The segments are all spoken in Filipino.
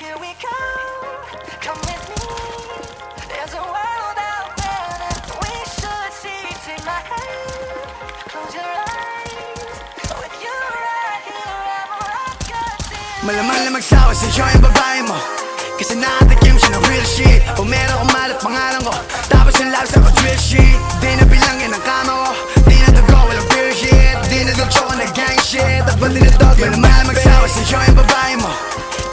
Here we go, come with me. There's a world out there that we should see. Take my hand, close your eyes. With you right here, I'm rock your tears. Malaman na magsawa sa'yo yung babae mo, kasi nakatikim siya ng real shit. O meron kong malat pangalan ko, tapos yung love sa ko drill shit. Di na bilangin ang kama ko, di na dugo, walang beer shit. Di na dulcho ko na gang shit, at pati na dog. Malaman na magsawa sa'yo yung babae mo,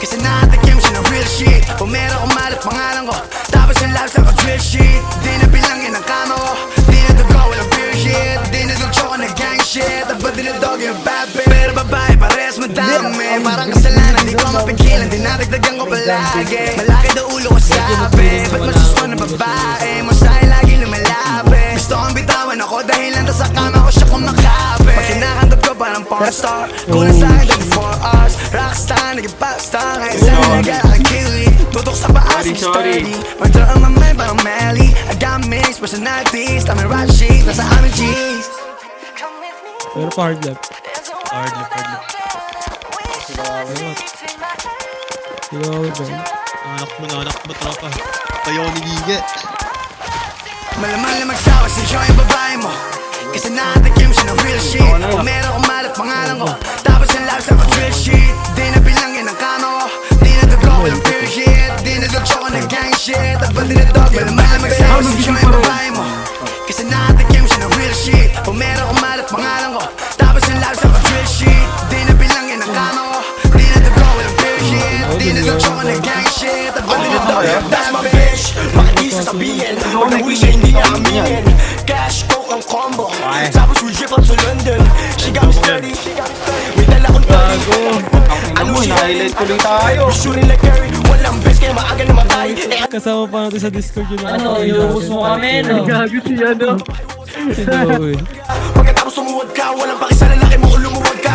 kasi nakatikim siya ng real shit. O meron kong malat pangalan ko, tapos yung love sa ko drill shit. Di na bilangin ang kama ko, di na dugo, walang beer shit. Di na dulcho ko na gang shit, at pati na dog yung bad bitch. Pero babae, parehas madami, parang kasalanan, di ko mapigilan. Dinadagdagan ko palagi, malaki daw ulo ko sabi. Ba't masusuan na babae, masahe lagi lumalapit. Gusto kong bitawan ako dahil nandun sa kama ko siya kumakapit. Pag kinakantap ko parang pornstar, kulang sa'kin 24 hours. Rockstar, naging popstar, ngayon sa'yo nag-alakili. Tutok sa paa, 630, murder ang mamay parang Melly. I got mixed personalities, tama rap sheet, nasa aming cheese. Come with me. Pero pa hard lap. There's a Hard world lap, hard lap. out there that we should see. Take my hand, Siguro ba? Anak mo tropa. Tayo ni Giga. Malaman na magsawa sa'yo yung babae mo, kasi nakatikim siya ng real shit. O meron kong malat pangalan ko, tapos yung love sa ko drill shit. Di na bilangin ang kama ko, di na dugo, walang beer shit. Di na dulcho ko na gang shit, at pati na dog. Malaman na magsawa sa'yo yung babae mo, kasi nakatikim siya ng real shit. O meron kong malat pangalan ko, tapos yung love sa ko drill shit. Di na bilangin ang kama ko, di na dugo, walang beer shit. Di na dulcho ko na gang shit, at pati na dog. That's my bitch, bakit di sasabihin? Pag nahuli siya hindi niya aminin. Cash, coke ang combo, tapos we drip up to London. She got me sturdy, may dala kong 30. Ano siya? highlight tuloy tayo. Shooting like Curry, walang best kaya maaga namatay. Kasama pa natin sa Discord yun. Ano, iubos mo kami, no? Gago siya, no? Ito, Pagkatapos sumuwag ka, walang pakisala, laki mo o lumuwag ka.